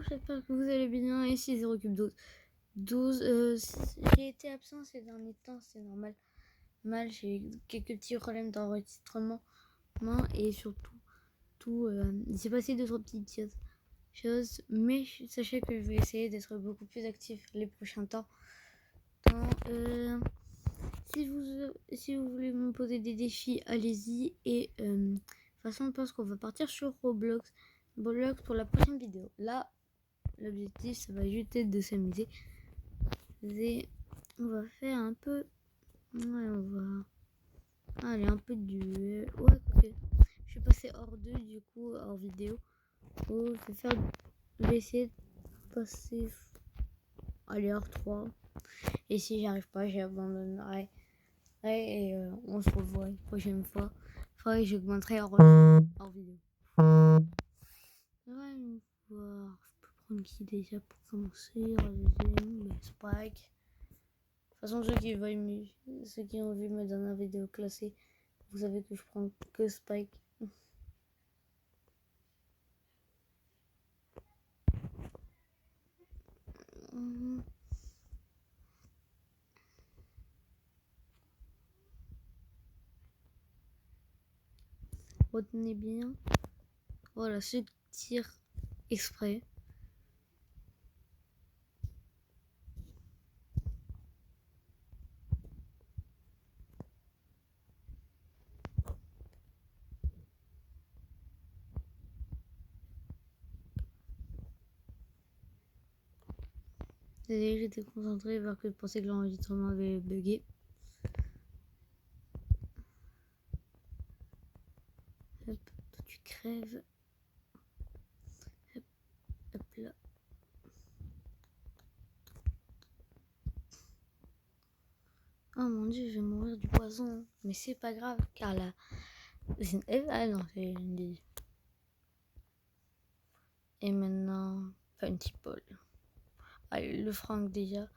j'espère que vous allez bien. Ici Zero Cube 12. J'ai été absent ces derniers temps, c'est normal. J'ai eu quelques petits problèmes d'enregistrement. Et surtout, il s'est passé 2-3 petites choses. Mais sachez que je vais essayer d'être beaucoup plus actif les prochains temps. Si vous voulez me poser des défis, allez-y. Et de toute façon, je pense qu'on va partir sur Roblox pour la prochaine vidéo. Là, l'objectif, ça va juste être de s'amuser. On va faire un peu... Ouais, on va... Allez, un peu du... Ouais, ok. Je suis passé hors 2, du coup, hors vidéo. Je vais essayer de passer... Allez, hors 3. Et si j'y arrive pas, j'abandonnerai. Et on se revoit une prochaine fois. Faudrait que j'augmenterai hors vidéo. Ouais, je peux prendre qui déjà pour commencer. Spike. De toute façon, ceux qui ont vu ma dernière vidéo classée, vous savez que je prends que Spike. Retenez bien. Voilà, ce tir exprès. Désolé, j'étais concentré parce que je pensais que l'enregistrement avait bugué. Hop, toi tu crèves. Hop là. Oh mon dieu, je vais mourir du poison. Mais c'est pas grave, car là... Ah non, c'est une idée. Et maintenant, un petit Paul. Allez, le Frank déjà.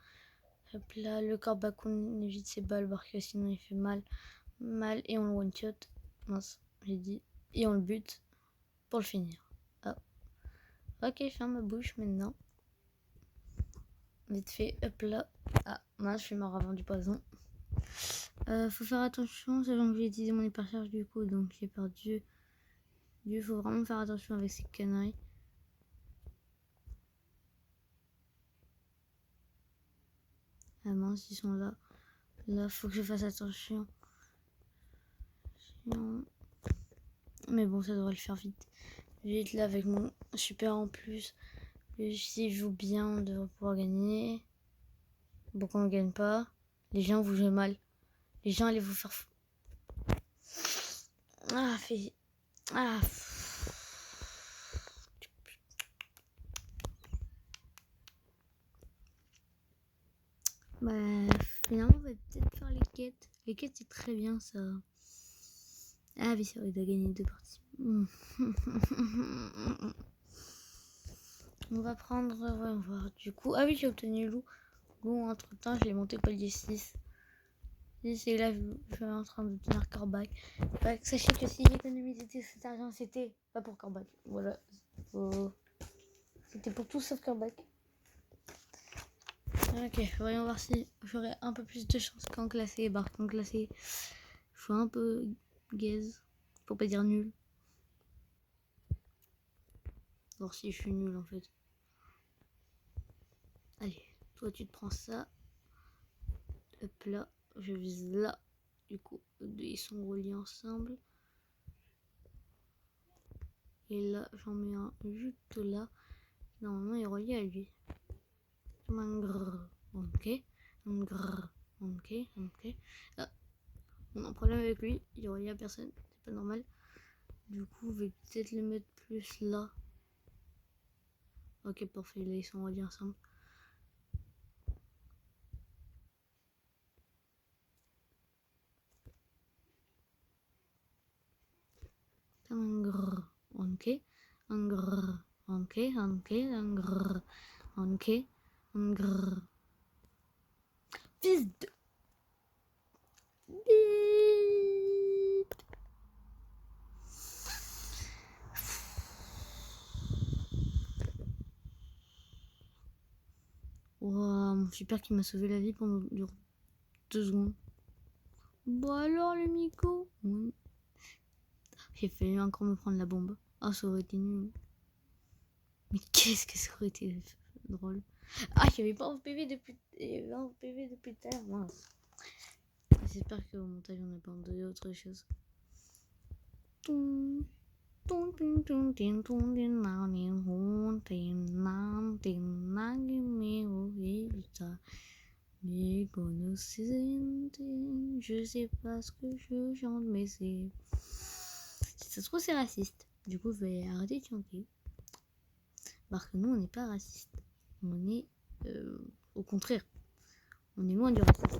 Hop là, le Corbac, on évite ses balles parce que sinon il fait mal. Et on le one-shot. Mince, j'ai dit. Et on le bute pour le finir. Oh. Ok, ferme ma bouche maintenant. Vite fait, hop là. Ah, mince, je suis mort avant du poison. Faut faire attention, sachant que j'ai utilisé mon hypercharge du coup, donc j'ai perdu. Il faut vraiment faire attention avec ces conneries. Ah mince, ils sont là. Là, faut que je fasse attention. Sinon... Mais bon, ça devrait le faire vite. Je vais être là avec mon super en plus. Si je joue bien, on devrait pouvoir gagner. Bon, quand on ne gagne pas, les gens vous jouent mal. Les gens allaient vous faire fou. Ah, fait... Ah. Bah, finalement, on va peut-être faire les quêtes. Les quêtes, c'est très bien, ça. Ah oui, c'est vrai, il doit gagner 2 parties. On va prendre... Ouais, on va voir. Du coup... Ah oui, j'ai obtenu loup. Loup, entre-temps, je l'ai monté palier 6. Et c'est là je suis en train de tenir Corbac. Bah, sachez que si j'économisais cet argent, c'était pas pour Corbac. Voilà. C'était pour tout sauf Corbac. Ok, voyons voir si j'aurai un peu plus de chance qu'en classé. Qu'en classé, je suis un peu gaze. Pour pas dire nul. Voir si je suis nul en fait. Allez, toi tu te prends ça. Hop là, je vise là. Du coup, ils sont reliés ensemble. Et là, j'en mets un juste là. Normalement, il est relié à lui. Ok. Ah, on a un problème avec lui. Il est relié à personne. C'est pas normal. Du coup, je vais peut-être le mettre plus là. Ok, parfait. Là, ils sont reliés ensemble. Ok. Fils de... Ouah, mon super qui m'a sauvé la vie pendant 2 secondes. Bon alors les micos. J'ai failli encore me prendre la bombe. Ah, ça aurait été nul. Mais qu'est-ce que ça aurait été drôle. Ah, j'avais pas en PV depuis tout à l'heure. Mince. J'espère qu'au montage on n'a pas entendu autre chose. Je sais pas ce que je chante, mais c'est... Si ça se trouve, c'est raciste. Du coup, je vais arrêter de chanter. Parce que nous, on n'est pas raciste. On est... au contraire. On est loin du racisme.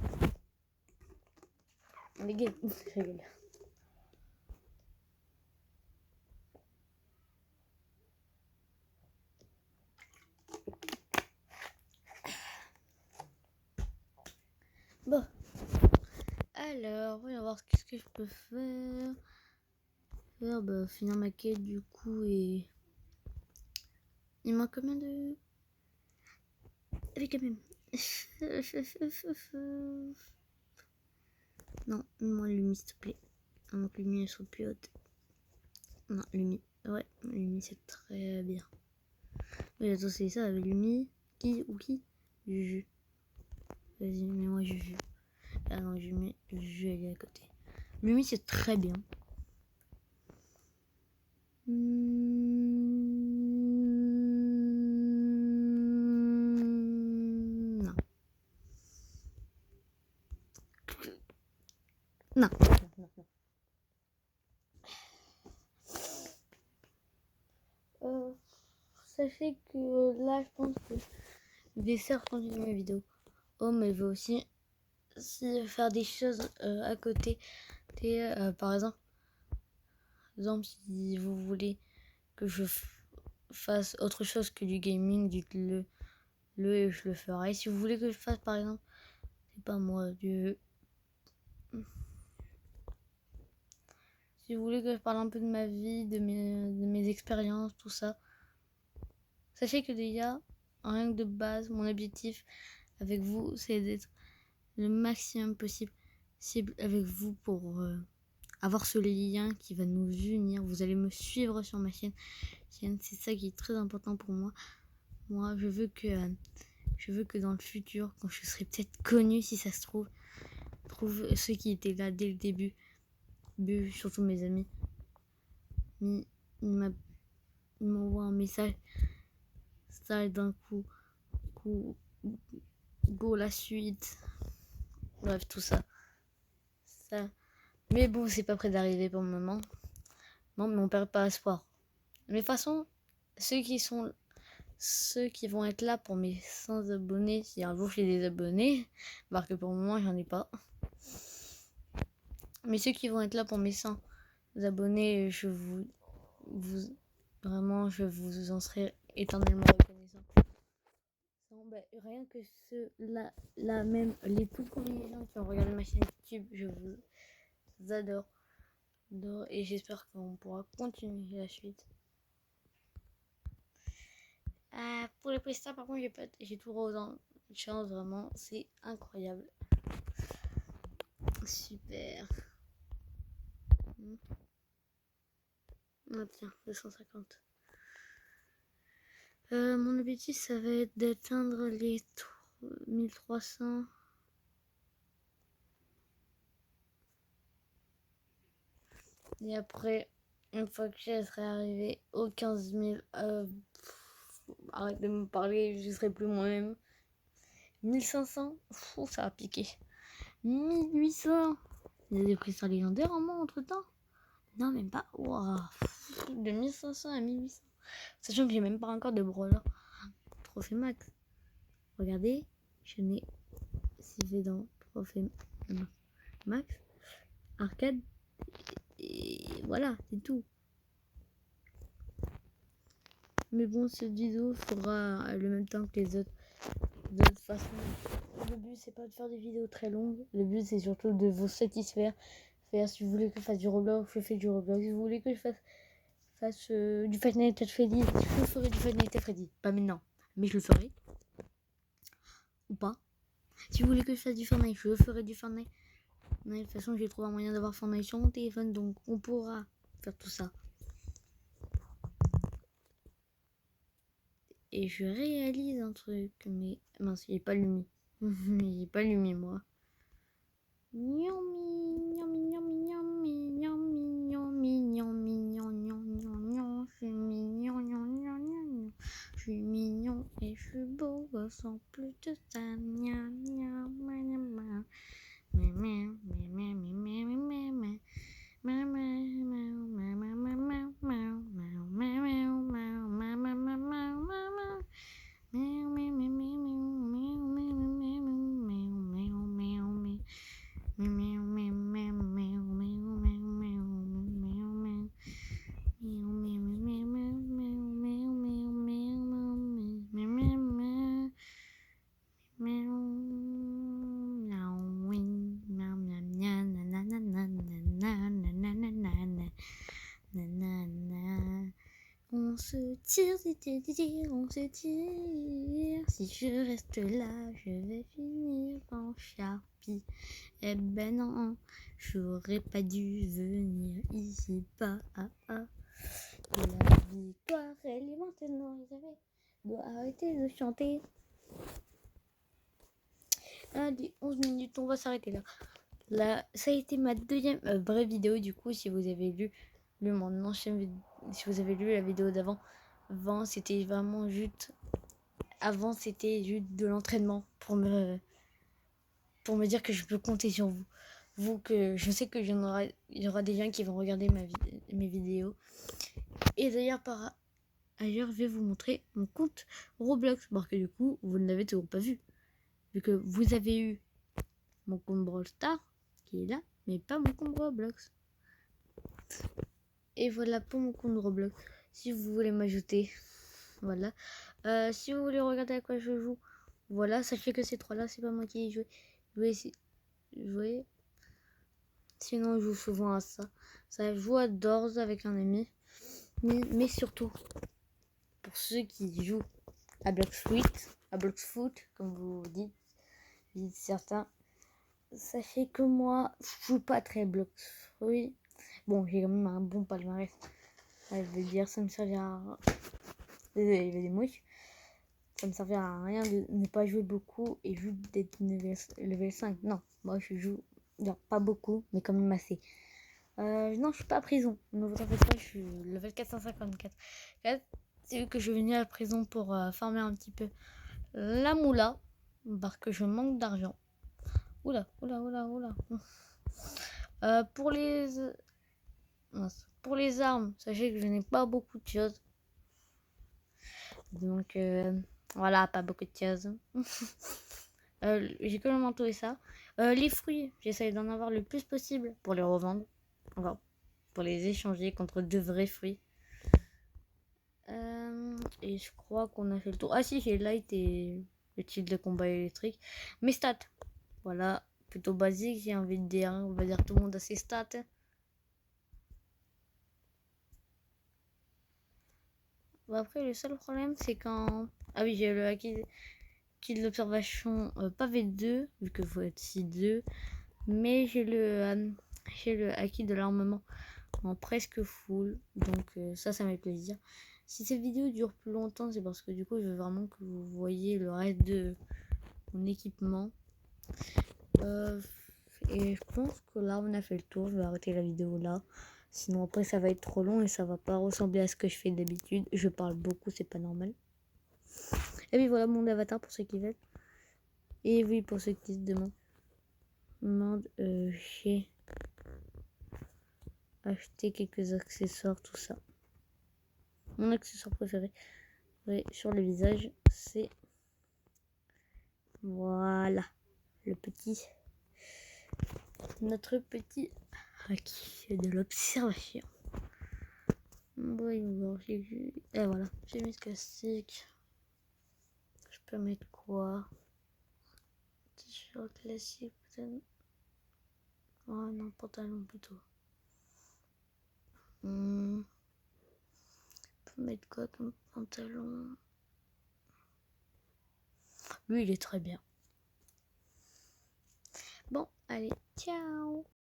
On est gay. Je rigole. Bon. Alors, voyons voir qu'est-ce que je peux faire. Finir ma quête du coup et... Il manque combien de... Allez quand même. Non, moi Lumi s'il te plaît. Donc Lumi elle soit plus haute. Non, Lumi. Ouais, Lumi c'est très bien. Mais attends, c'est ça avec Lumi. Qui ou qui? Juju. Vas-y, mets-moi Juju. Ah non, je mets Juju, elle est à côté. Lumi c'est très bien. Non. Non. Sachez que là, je pense que je vais faire continuer mes vidéos. Oh, mais je vais aussi faire des choses à côté. Par exemple, si vous voulez que je fasse autre chose que du gaming, dites-le et je le ferai. Si vous voulez que je fasse, par exemple, c'est pas moi, si vous voulez que je parle un peu de ma vie, de mes expériences, tout ça, sachez que déjà, rien que de base, mon objectif avec vous, c'est d'être le maximum possible avec vous pour avoir ce lien qui va nous unir. Vous allez me suivre sur ma chaîne. C'est ça qui est très important pour moi. Moi, je veux que dans le futur, quand je serai peut-être connue, si ça se trouve ceux qui étaient là dès le début, surtout mes amis, ils m'envoient un message, ça d'un coup, go la suite, bref, tout ça. Mais bon, c'est pas près d'arriver pour le moment. Non, mais on perd pas espoir. Mais de toute façon, ceux qui vont être là pour mes 100 abonnés, si un jour j'ai des abonnés, parce que pour le moment j'en ai pas. Mais ceux qui vont être là pour mes 100 abonnés, je vous en serai éternellement reconnaissant. Rien que ceux-là, même les tout premiers gens qui ont regardé ma chaîne YouTube, je vous adore. Et j'espère qu'on pourra continuer la suite. Pour les prestats, par contre, j'ai tout rose en chance, vraiment, c'est incroyable. Super. Ah tiens, 250. Mon objectif, ça va être d'atteindre les 1300. Et après, une fois que je serai arrivé aux 15 000, arrête de me parler, je serai plus moi-même. 1500, ça va piquer. 1800. Il y a des prestants légendaires en moi entre temps. Non, même pas. Wow. De 1500 à 1800. Sachant que j'ai même pas encore de brawler. Trophée max. Regardez, je n'ai. Si je vais dans trophée max, arcade, et voilà, c'est tout. Mais bon, cette vidéo fera le même temps que les autres. De toute façon, le but c'est pas de faire des vidéos très longues. Le but c'est surtout de vous satisfaire. Si vous voulez que je fasse du Roblox, je fais du Roblox. Si vous voulez que je fasse du Five Nights at Freddy's, je ferai du Five Nights at Freddy's. Pas maintenant, mais je le ferai. ou pas. Si vous voulez que je fasse du Fortnite, je ferai du Fortnite. Mais de toute façon, j'ai trouvé un moyen d'avoir Fortnite sur mon téléphone, donc on pourra faire tout ça. Et je réalise un truc, mais mince, il n'est pas allumé. Il n'est pas allumé, moi. Je suis mignon et je suis beau sans plus de ça. On se tire, on se tire. Si je reste là, je vais finir en charpie. Eh ben non, j'aurais pas dû venir ici. Pas la victoire, elle est maintenant réservée. Dois arrêter de chanter. Allez, 11 minutes, on va s'arrêter là. Là, ça a été ma deuxième vraie vidéo. Du coup, si vous avez vu mon ancienne vidéo, si vous avez vu la vidéo d'avant, c'était vraiment juste. Avant, c'était juste de l'entraînement pour me dire que je peux compter sur vous. Que je sais que il y aura des gens qui vont regarder mes vidéos. Et d'ailleurs, je vais vous montrer mon compte Roblox. Parce que du coup, vous ne l'avez toujours pas vu. Vu que vous avez eu mon compte Brawl Stars qui est là, mais pas mon compte Roblox. Et voilà pour mon compte Roblox. Si vous voulez m'ajouter, voilà. Si vous voulez regarder à quoi je joue, voilà. Sachez que ces trois-là, c'est pas moi qui ai joué. Jouer. Sinon, je joue souvent à ça. Ça joue à Doors avec un ami. Mais surtout, pour ceux qui jouent à Bloxfoot, comme vous dites certains, sachez que moi, je joue pas très Bloxfoot. Bon, j'ai quand même un bon palmarès. Je vais dire, ça me servira. Désolé, il y avait des mouches. Ça me servira à rien de ne pas jouer beaucoup et juste d'être level 5. Non, moi je joue pas beaucoup, mais quand même assez. Non, je suis pas à prison. Ne vous en faites pas, je suis level 454. C'est que je suis venue à la prison pour farmer un petit peu la moula, parce que je manque d'argent. Oula. Pour les armes, sachez que je n'ai pas beaucoup de choses. Donc voilà, pas beaucoup de choses. J'ai que le manteau et ça. Les fruits, j'essaye d'en avoir le plus possible pour les revendre. Enfin, pour les échanger contre de vrais fruits. Et je crois qu'on a fait le tour. Ah si, j'ai light et le type de combat électrique. Mes stats, voilà, plutôt basique, j'ai envie de dire. On va dire tout le monde a ses stats. Bon, après, le seul problème, c'est quand... Ah oui, j'ai le acquis de l'observation, pas V2, vu que faut être 6-2. Mais j'ai le acquis de l'armement en presque full. Donc ça me fait plaisir. Si cette vidéo dure plus longtemps, c'est parce que du coup, je veux vraiment que vous voyez le reste de mon équipement. Et je pense que là, on a fait le tour. Je vais arrêter la vidéo là. Sinon, après, ça va être trop long et ça va pas ressembler à ce que je fais d'habitude. Je parle beaucoup, c'est pas normal. Et puis voilà mon avatar pour ceux qui veulent. Et oui, pour ceux qui se demandent, j'ai acheté quelques accessoires, tout ça. Mon accessoire préféré, oui, sur le visage, c'est voilà notre petit acquis de l'observation. Bon, et voilà, j'ai mis ce castique. Je peux mettre quoi? T-shirt classique peut-être. Oh non, pantalon plutôt. On peut mettre quoi comme pantalon? Lui, il est très bien. Bon, allez, ciao.